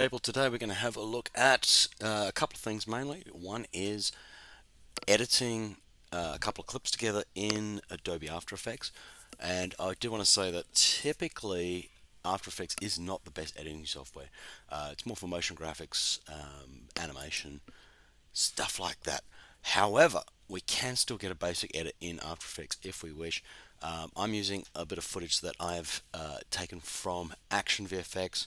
People, today we're going to have a look at a couple of things mainly. One is editing a couple of clips together in Adobe After Effects. And I do want to say that typically After Effects is not the best editing software. It's more for motion graphics, animation, stuff like that. However, we can still get a basic edit in After Effects if we wish. I'm using a bit of footage that I've taken from Action VFX.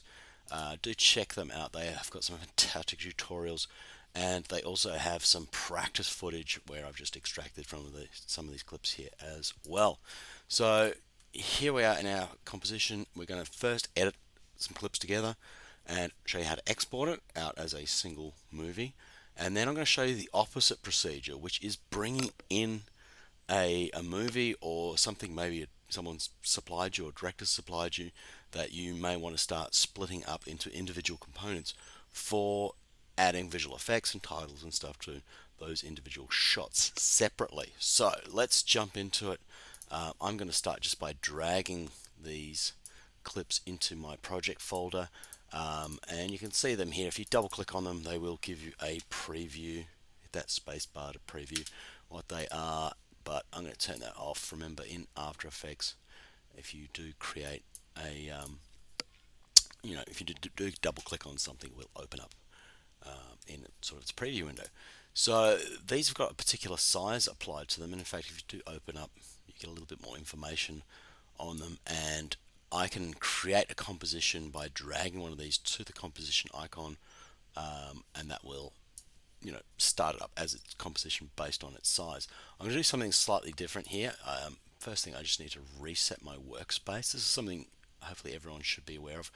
Do check them out. They have got some fantastic tutorials, and they also have some practice footage where I've just extracted from some of these clips here as well. So here we are in our composition. We're going to first edit some clips together and show you how to export it out as a single movie. And then I'm going to show you the opposite procedure, which is bringing in a movie or something maybe someone's supplied you or director supplied you that you may want to start splitting up into individual components for adding visual effects and titles and stuff to those individual shots separately. So let's jump into it. I'm going to start just by dragging these clips into my project folder, and you can see them here. If you double click on them, they will give you a preview. Hit that space bar to preview what they are, but I'm going to turn that off. Remember, in After Effects, if you do create a if you do double click on something, it will open up in sort of its preview window. So these have got a particular size applied to them, and in fact, if you do open up, you get a little bit more information on them. And I can create a composition by dragging one of these to the composition icon, and that will start it up as its composition based on its size. I'm going to do something slightly different here. First thing, I just need to reset my workspace. This is something hopefully everyone should be aware of.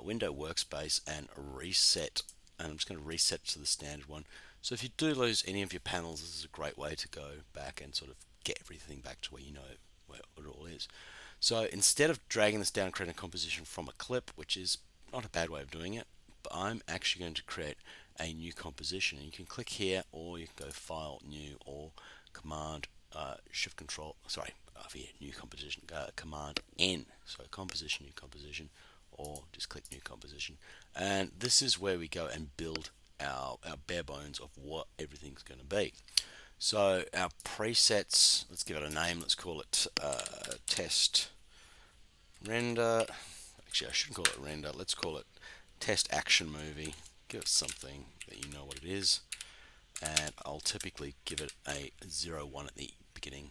Window workspace and reset, and I'm just going to reset to the standard one. So if you do lose any of your panels, this is a great way to go back and sort of get everything back to where you know where it all is. So instead of dragging this down, creating a composition from a clip, which is not a bad way of doing it, but I'm actually going to create a new composition. And you can click here, or you can go File, New, or Command Shift Control. Sorry, over here, New Composition. Command N. So composition, new composition, or just click New Composition. And this is where we go and build our bare bones of what everything's going to be. So our presets, let's give it a name. Let's call it test render. Actually, I shouldn't call it render. Let's call it test action movie. Give it something that you know what it is. And I'll typically give it a 01 at the beginning,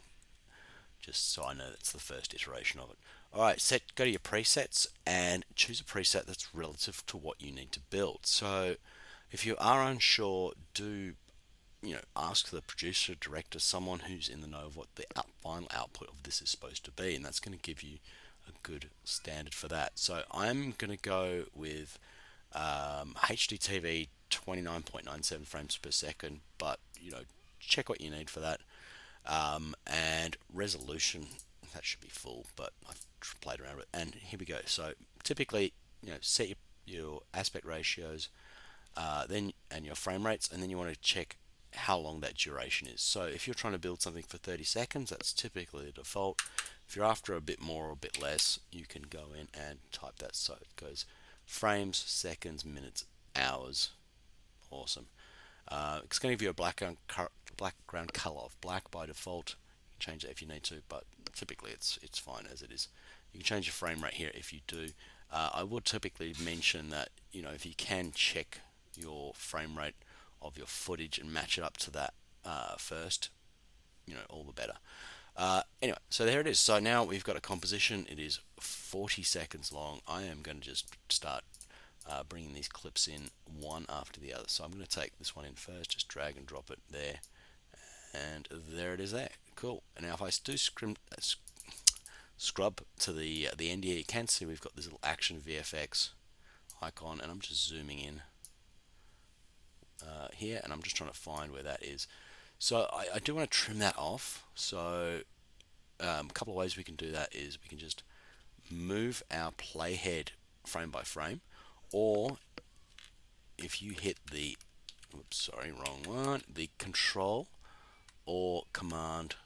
just so I know that's the first iteration of it. Alright, go to your presets and choose a preset that's relative to what you need to build. So if you are unsure, do ask the producer, director, someone who's in the know of what the final output of this is supposed to be, and that's going to give you a good standard for that. So I'm going to go with HDTV 29.97 frames per second, but check what you need for that. And resolution, that should be full, but I've played around with it. And here we go. So typically, set your aspect ratios, then and your frame rates, and then you want to check how long that duration is. So if you're trying to build something for 30 seconds, that's typically the default. If you're after a bit more or a bit less, you can go in and type that. So it goes frames, seconds, minutes, hours. Awesome. It's going to give you a background color of black by default. You can change that if you need to, but typically it's fine as it is. You can change your frame rate here if you do. I would typically mention that if you can check your frame rate of your footage and match it up to that first, all the better. Anyway, so there it is. So now we've got a composition. It is 40 seconds long. I am going to just start bringing these clips in one after the other. So I'm going to take this one in first, just drag and drop it there, and there it is there. Cool. And now if I do scrub to the end here, you can see we've got this little Action VFX icon, and I'm just zooming in here, and I'm just trying to find where that is. So I do want to trim that off. So a couple of ways we can do that is we can just move our playhead frame by frame, or if you hit the wrong one, the control or command,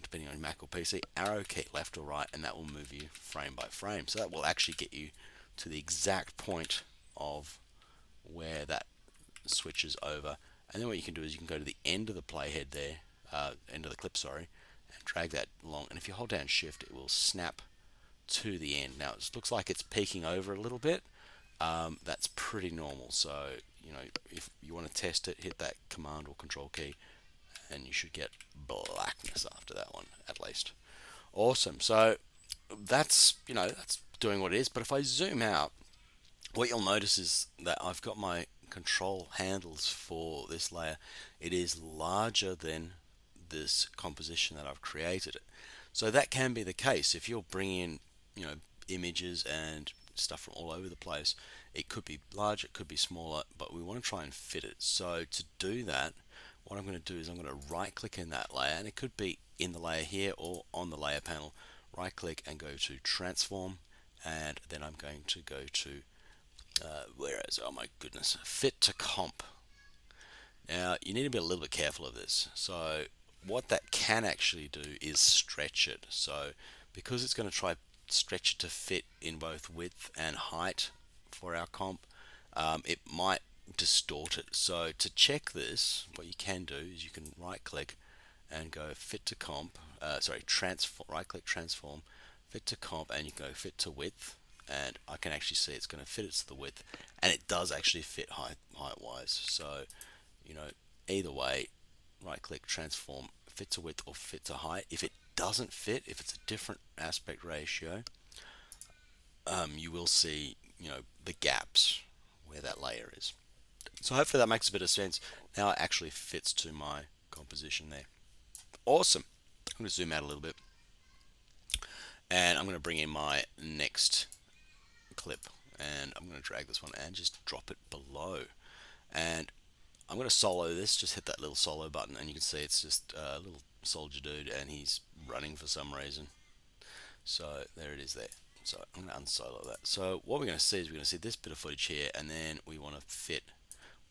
depending on Mac or PC, arrow key left or right, and that will move you frame by frame. So that will actually get you to the exact point of where that switches over. And then what you can do is you can go to the end of the playhead there, end of the clip, sorry, and drag that along. And if you hold down shift, it will snap to the end. Now it looks like it's peeking over a little bit. That's pretty normal. So, if you want to test it, hit that command or control key, and you should get blackness after that one, at least. Awesome. So that's doing what it is. But if I zoom out, what you'll notice is that I've got my control handles for this layer. It is larger than this composition that I've created. So that can be the case if you're bringing in, images and stuff from all over the place. It could be larger, it could be smaller, but we want to try and fit it. So to do that, what I'm going to do is I'm going to right click in that layer, and it could be in the layer here or on the layer panel. Right click and go to transform, and then I'm going to go to where is it? Oh my goodness, fit to comp. Now you need to be a little bit careful of this. So what that can actually do is stretch it. So because it's going to try stretch it to fit in both width and height for our comp, it might distort it. So to check this, what you can do is you can right click and go fit to comp, transform, right click transform, fit to comp, and you can go fit to width, and I can actually see it's going to fit it to the width, and it does actually fit height wise. So you know either way, right click transform, fit to width or fit to height. If it doesn't fit, if it's a different aspect ratio, you will see the gaps where that layer is. So hopefully that makes a bit of sense. Now it actually fits to my composition there. Awesome. I'm going to zoom out a little bit, and I'm going to bring in my next clip, and I'm going to drag this one and just drop it below. And I'm going to solo this, just hit that little solo button, and you can see it's just a little soldier dude, and he's running for some reason. So there it is there. So I'm going to unsolo that. So what we're going to see is we're going to see this bit of footage here, and then we want to fit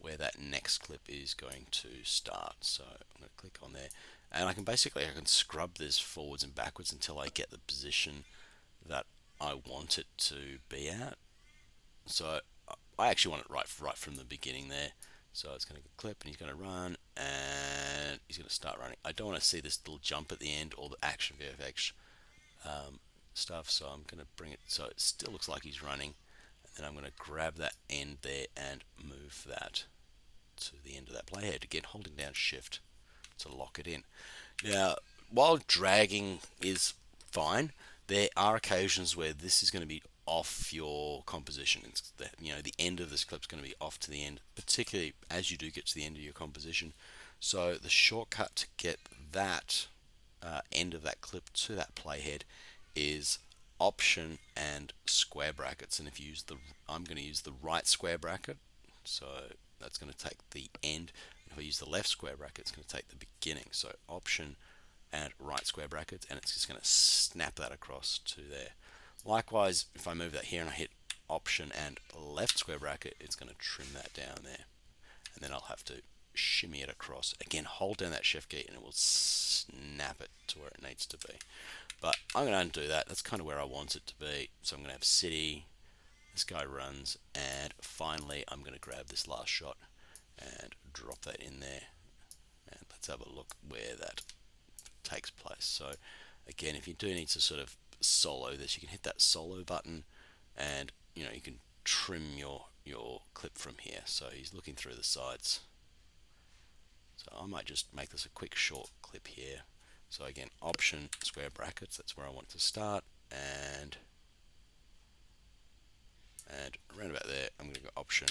where that next clip is going to start. So I'm going to click on there, and I can scrub this forwards and backwards until I get the position that I want it to be at. So I actually want it right from the beginning there. So it's going to clip, and he's going to run, and he's going to start running. I don't want to see this little jump at the end or the action VFX stuff, so I'm going to bring it so it still looks like he's running, and then I'm going to grab that end there and move that to the end of that playhead, again holding down shift to lock it in. Now while dragging is fine, there are occasions where this is going to be off your composition. It's the end of this clip is going to be off to the end, particularly as you do get to the end of your composition. So the shortcut to get that end of that clip to that playhead is option and square brackets. And if you use I'm going to use the right square bracket, so that's going to take the end. If I use the left square bracket, it's going to take the beginning. So option and right square brackets, and it's just going to snap that across to there. Likewise, if I move that here and I hit option and left square bracket, it's going to trim that down there, and then I'll have to shimmy it across. Again, hold down that shift key and it will snap it to where it needs to be. But I'm going to undo that. That's kind of where I want it to be. So I'm going to have city, this guy runs, and finally I'm going to grab this last shot and drop that in there. And let's have a look where that takes place. So again, if you do need to sort of solo this, you can hit that solo button, and you can trim your clip from here. So he's looking through the sides. So I might just make this a quick short clip here. So again, option square brackets, that's where I want to start, and around about there I'm going to go option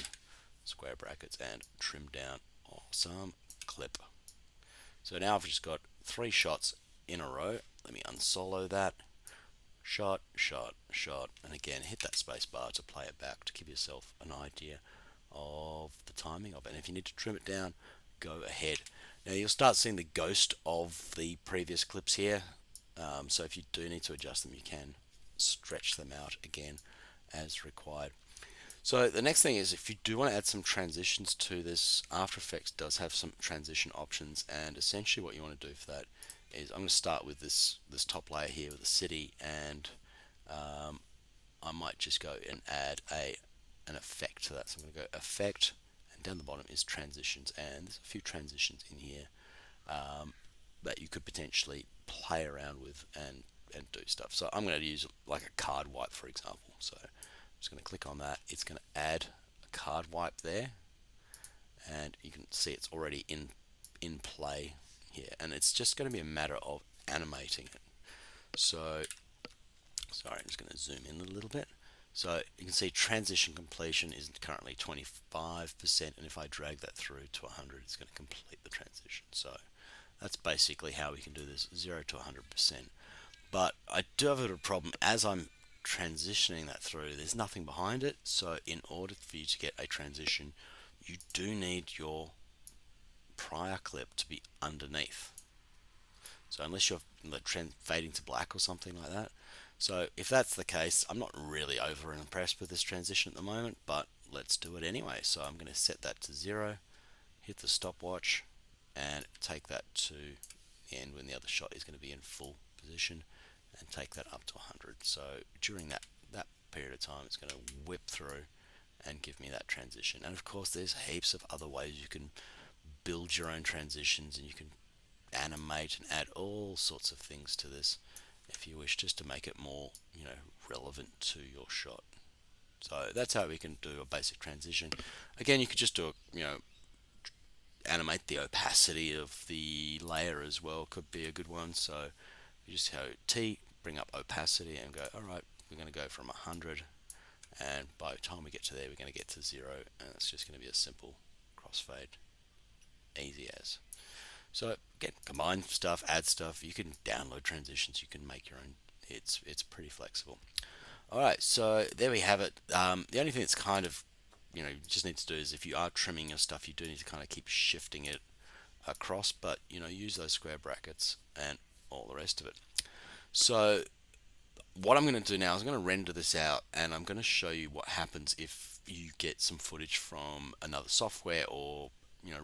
square brackets and trim down. Awesome, clip. So now I've just got 3 shots in a row. Let me unsolo that. Shot, shot, shot, and again hit that space bar to play it back to give yourself an idea of the timing of it. And if you need to trim it down, go ahead. Now you'll start seeing the ghost of the previous clips here. So if you do need to adjust them, you can stretch them out again as required. So the next thing is, if you do want to add some transitions to this, After Effects does have some transition options, and essentially what you want to do for that is I'm going to start with this top layer here with the city, and I might just go and add a an effect to that. So I'm going to go effect, and down the bottom is transitions, and there's a few transitions in here that you could potentially play around with and do stuff. So I'm going to use like a card wipe, for example. So I'm just going to click on that. It's going to add a card wipe there, and you can see it's already in play here, and it's just going to be a matter of animating it. So sorry, I'm just going to zoom in a little bit. So you can see transition completion is currently 25%, and if I drag that through to 100, it's going to complete the transition. So that's basically how we can do this, 0 to 100%. But I do have a little problem as I'm transitioning that through. There's nothing behind it, so in order for you to get a transition, you do need your prior clip to be underneath. So unless you're fading to black or something like that. So if that's the case, I'm not really over impressed with this transition at the moment, but let's do it anyway. So I'm going to set that to 0, hit the stopwatch, and take that to the end when the other shot is going to be in full position, and take that up to 100. So during that period of time, it's going to whip through and give me that transition. And of course, there's heaps of other ways you can build your own transitions, and you can animate and add all sorts of things to this if you wish, just to make it more, relevant to your shot. So that's how we can do a basic transition. Again, you could just do animate the opacity of the layer as well, could be a good one. So you just go T, bring up opacity, and go, all right, we're going to go from 100, and by the time we get to there, we're going to get to 0, and it's just going to be a simple crossfade, easy as. So again, combine stuff, add stuff. You can download transitions. You can make your own. It's pretty flexible. All right, so there we have it. The only thing that's kind of you just need to do is if you are trimming your stuff, you do need to kind of keep shifting it across. But use those square brackets and all the rest of it. So what I'm going to do now is I'm going to render this out, and I'm going to show you what happens if you get some footage from another software or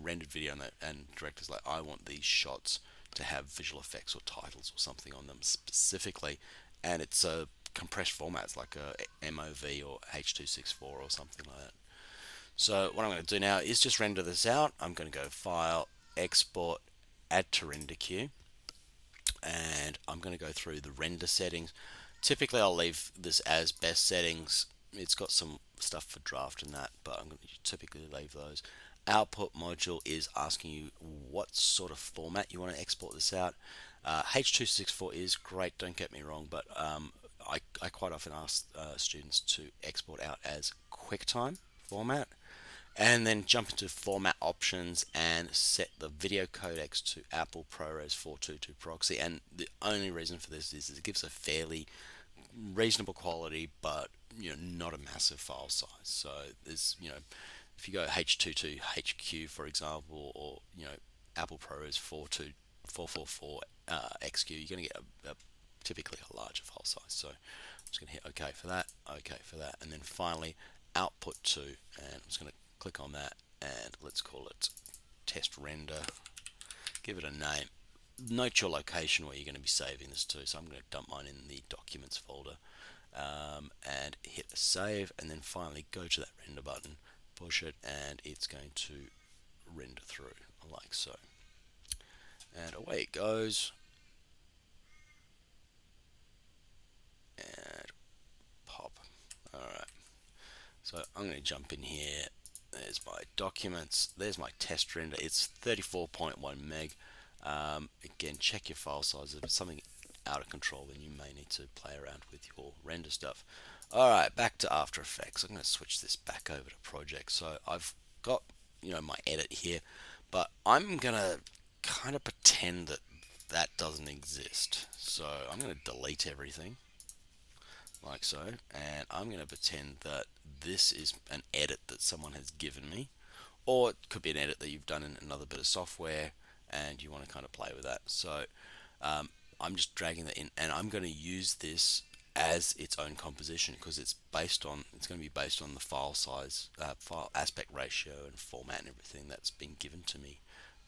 rendered video, and directors like, I want these shots to have visual effects or titles or something on them specifically, and it's a compressed format. It's like a MOV or H.264 or something like that. So what I'm going to do now is just render this out. I'm going to go File, Export, Add to Render Queue, and I'm going to go through the render settings. Typically I'll leave this as best settings. It's got some stuff for draft and that, but I'm going to typically leave those. Output module is asking you what sort of format you want to export this out. H.264 is great, don't get me wrong, but I quite often ask students to export out as QuickTime format, and then jump into format options and set the video codecs to Apple ProRes 422 proxy. And the only reason for this is it gives a fairly reasonable quality, but not a massive file size. So there's if you go H22HQ for example, or Apple ProRes 444 XQ, you're going to get typically a larger file size. So I'm just going to hit OK for that, OK for that, and then finally output to, and I'm just going to click on that, and let's call it test render. Give it a name. Note your location where you're going to be saving this to. So I'm going to dump mine in the documents folder, and hit save, and then finally go to that render button, push it, and it's going to render through like so. And away it goes. And pop. Alright. So I'm going to jump in here. There's my documents. There's my test render. It's 34.1 meg. Again, check your file size. If it's something out of control, then you may need to play around with your render stuff. Alright, back to After Effects. I'm going to switch this back over to Project. So I've got my edit here, but I'm going to kind of pretend that that doesn't exist. So I'm going to delete everything like so, and I'm going to pretend that this is an edit that someone has given me, or it could be an edit that you've done in another bit of software and you want to kind of play with that. So I'm just dragging that in, and I'm going to use this as its own composition because it's going to be based on the file size, file aspect ratio and format and everything that's been given to me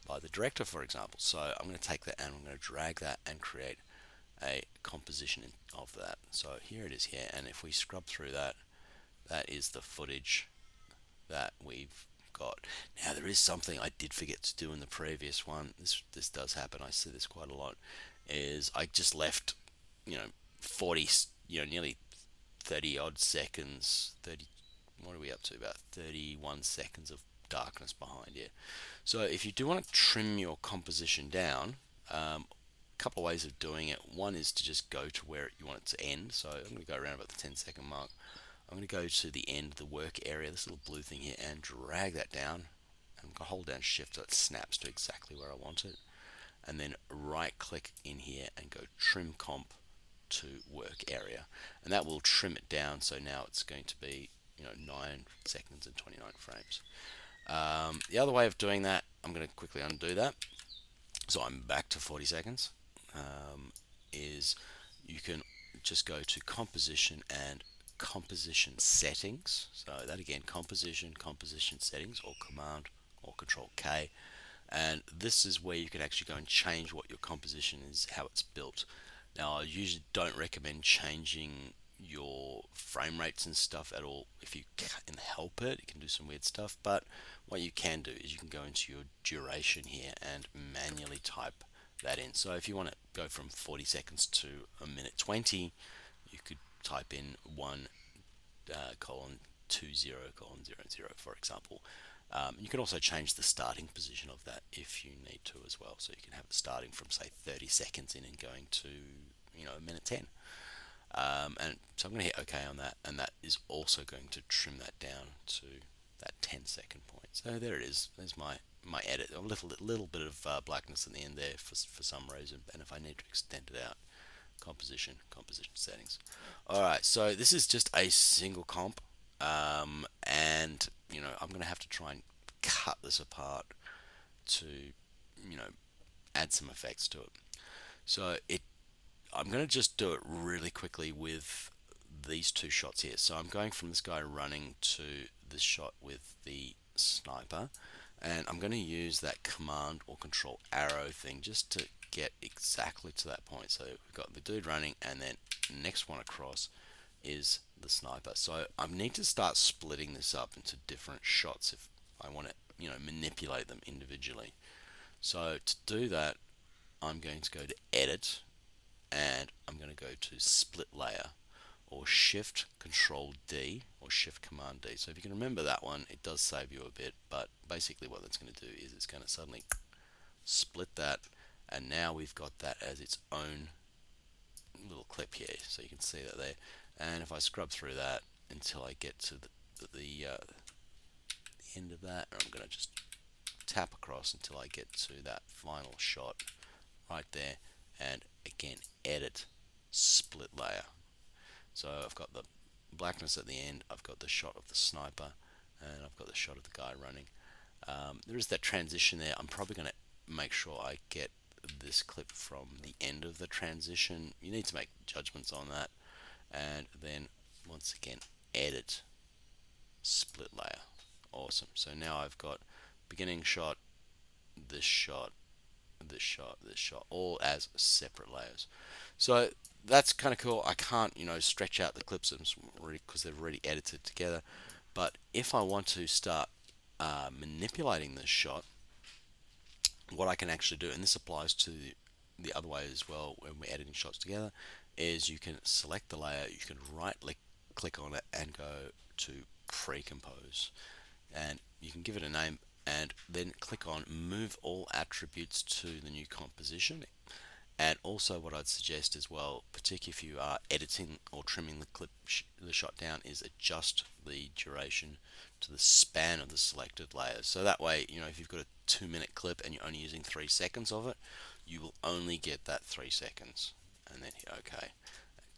by the director, for example. So I'm going to take that and I'm going to drag that and create a composition of that. So here it is here, and if we scrub through that, that is the footage that we've got. Now there is something I did forget to do in the previous one. This does happen. I see this quite a lot. Is I just left, you know, 40, nearly 30 odd seconds. 30. What are we up to? About 31 seconds of darkness behind here. So if you do want to trim your composition down, a couple of ways of doing it. One is to just go to where you want it to end. So I'm going to go around about the 10-second mark. I'm going to go to the end of the work area, this little blue thing here, and drag that down. I'm going to hold down shift so it snaps to exactly where I want it. And then right click in here and go trim comp to work area. And that will trim it down, so now it's going to be 9 seconds and 29 frames. The other way of doing that, I'm going to quickly undo that. So I'm back to 40 seconds. Is you can just go to composition and composition settings. So that again, composition settings, or command or control K. And this is where you can actually go and change what your composition is, how it's built. Now I usually don't recommend changing your frame rates and stuff at all. If you can help it, you can do some weird stuff, but what you can do is you can go into your duration here and manually type that in. So if you want to go from 40 seconds to a minute 20, you could type in 1 colon 20 colon 00, for example. You can also change the starting position of that if you need to as well. So you can have it starting from say 30 seconds in and going to a minute 10. And so I'm going to hit OK on that, and that is also going to trim that down to that 10-second point. So there it is. There's my edit. A little bit of blackness in the end there for some reason, and if I need to extend it out, composition settings. All right, so this is just a single comp, and I'm going to have to try and cut this apart to add some effects to it. So I'm going to just do it really quickly with these two shots here. So I'm going from this guy running to this shot with the sniper, and I'm going to use that command or control arrow thing just to get exactly to that point. So we've got the dude running, and then the next one across is the sniper. So I need to start splitting this up into different shots if I want to manipulate them individually. So to do that, I'm going to go to edit, and I'm going to go to split layer, or shift control D, or shift command D. So if you can remember that one, it does save you a bit, but basically what that's going to do is it's going to suddenly split that, and now we've got that as its own little clip here, so you can see that there. And if I scrub through that until I get to the end of that, I'm going to just tap across until I get to that final shot right there, and again edit split layer. So I've got the blackness at the end, I've got the shot of the sniper, and I've got the shot of the guy running. There is that transition there. I'm probably going to make sure I get this clip from the end of the transition. You need to make judgments on that, and then once again edit split layer. Awesome. So now I've got beginning shot, this shot, this shot, this shot, all as separate layers. So that's kind of cool. I can't stretch out the clips because they've already edited together, but if I want to start manipulating this shot, what I can actually do, and this applies to the other way as well when we're editing shots together, is you can select the layer, you can right click on it and go to pre-compose, and you can give it a name, and then click on move all attributes to the new composition. And also what I'd suggest as well, particularly if you are editing or trimming the clip, the shot down, is adjust the duration to the span of the selected layers. So that way, if you've got a 2-minute clip and you're only using 3 seconds of it, you will only get that 3 seconds. And then hit OK.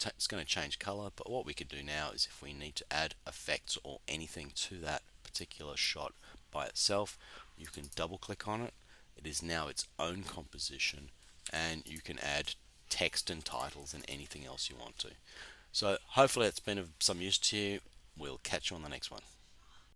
It's going to change color, but what we could do now is if we need to add effects or anything to that particular shot by itself, you can double click on it. It is now its own composition, and you can add text and titles and anything else you want to. So hopefully it's been of some use to you. We'll catch you on the next one.